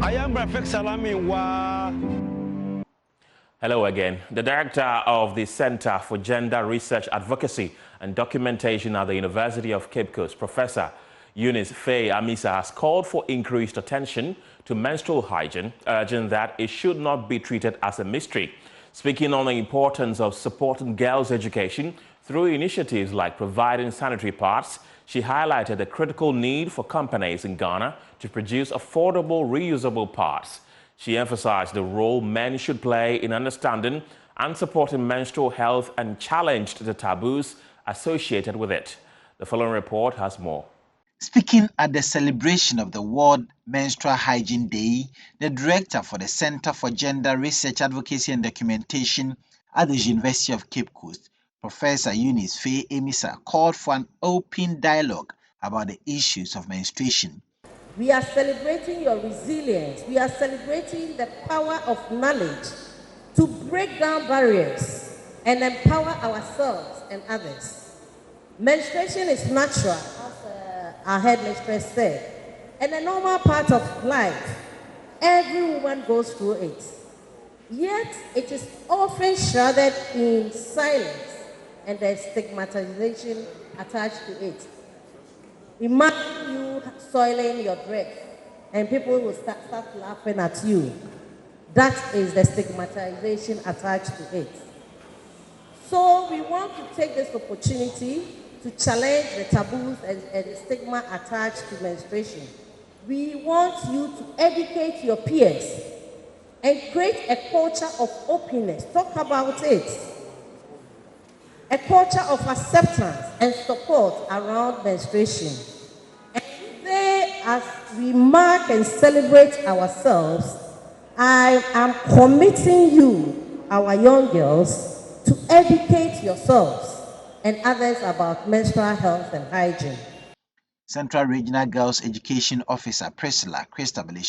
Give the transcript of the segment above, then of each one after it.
I am Rafik Salami wa. Hello again. The director of the Center for Gender Research Advocacy and Documentation at the University of Cape Coast, Professor Eunice Faye Amisa, has called for increased attention to menstrual hygiene, urging that it should not be treated as a mystery. Speaking on the importance of supporting girls' education through initiatives like providing sanitary pads, she highlighted the critical need for companies in Ghana to produce affordable, reusable pads. She emphasized the role men should play in understanding and supporting menstrual health and challenged the taboos associated with it. The following report has more. Speaking at the celebration of the World Menstrual Hygiene Day, the director for the Center for Gender Research Advocacy and Documentation at the University of Cape Coast, Professor Eunice Faye Amisa, called for an open dialogue about the issues of menstruation. We are celebrating your resilience. We are celebrating the power of knowledge to break down barriers and empower ourselves and others. Menstruation is natural, as our head mistress said, and a normal part of life. Every woman goes through it. Yet, it is often shrouded in silence and there's stigmatization attached to it. Imagine you soiling your dress and people will start laughing at you. That is the stigmatization attached to it. So we want to take this opportunity to challenge the taboos and the stigma attached to menstruation. We want you to educate your peers and create a culture of openness. Talk about it. A culture of acceptance and support around menstruation. And today, as we mark and celebrate ourselves, I am committing you, our young girls, to educate yourselves and others about menstrual health and hygiene. Central Regional Girls Education Officer Priscilla Christabel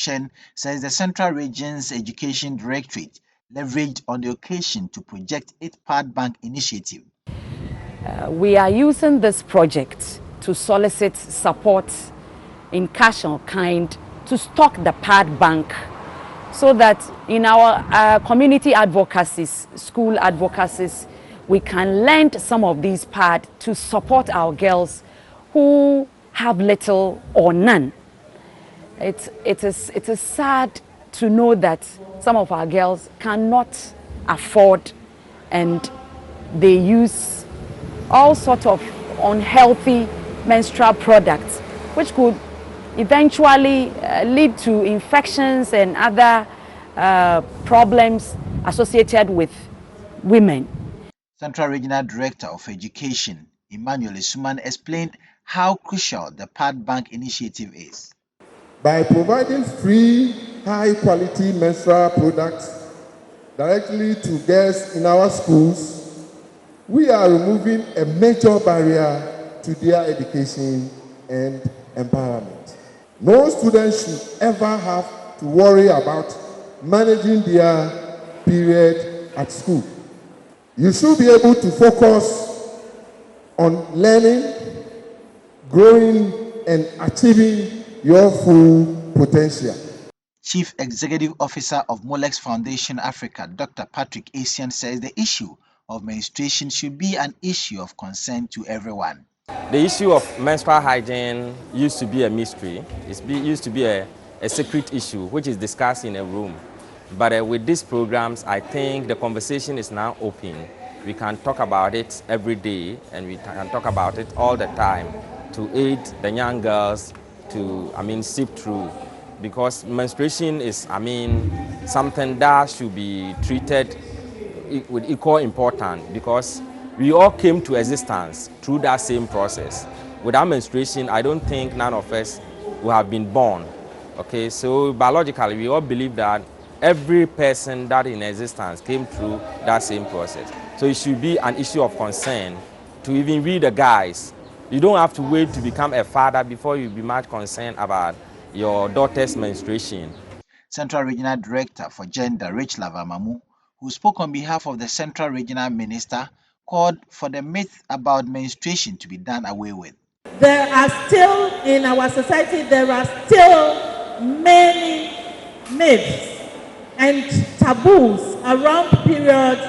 says the Central Region's Education Directorate leveraged on the occasion to project its Pad Bank initiative. We are using this project to solicit support in cash or kind to stock the Pad Bank so that in our community advocacies, school advocacies, we can lend some of these pads to support our girls who have little or none. It is sad to know that some of our girls cannot afford and they use all sorts of unhealthy menstrual products, which could eventually lead to infections and other problems associated with women. Central Regional Director of Education, Emmanuel Suman, explained how crucial the Pad Bank initiative is. By providing free, high-quality menstrual products directly to girls in our schools, we are removing a major barrier to their education and empowerment. No student should ever have to worry about managing their period at school. You should be able to focus on learning, growing, and achieving your full potential. Chief Executive Officer of Molex Foundation Africa, Dr. Patrick Asian, says the issue of menstruation should be an issue of concern to everyone. The issue of menstrual hygiene used to be a mystery. It used to be a secret issue which is discussed in a room. But with these programs, I think the conversation is now open. We can talk about it every day and we can talk about it all the time to aid the young girls to, sift through. Because menstruation is, something that should be treated with equal importance because we all came to existence through that same process. Without menstruation, I don't think none of us would have been born. Okay, so biologically, we all believe that every person that in existence came through that same process. So it should be an issue of concern to even read the guys. You don't have to wait to become a father before you be much concerned about your daughter's menstruation. Central Regional Director for Gender, Rachel Avamamu, who spoke on behalf of the Central Regional Minister, called for the myth about menstruation to be done away with. There are still, in our society, there are still many myths and taboos around periods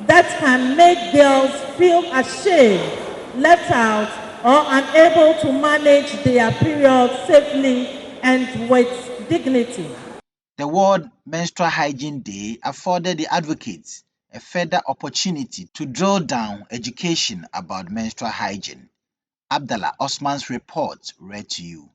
that can make girls feel ashamed, left out, or unable to manage their period safely and with dignity. The World Menstrual Hygiene Day afforded the advocates a further opportunity to drill down education about menstrual hygiene. Abdallah Osman's report read to you.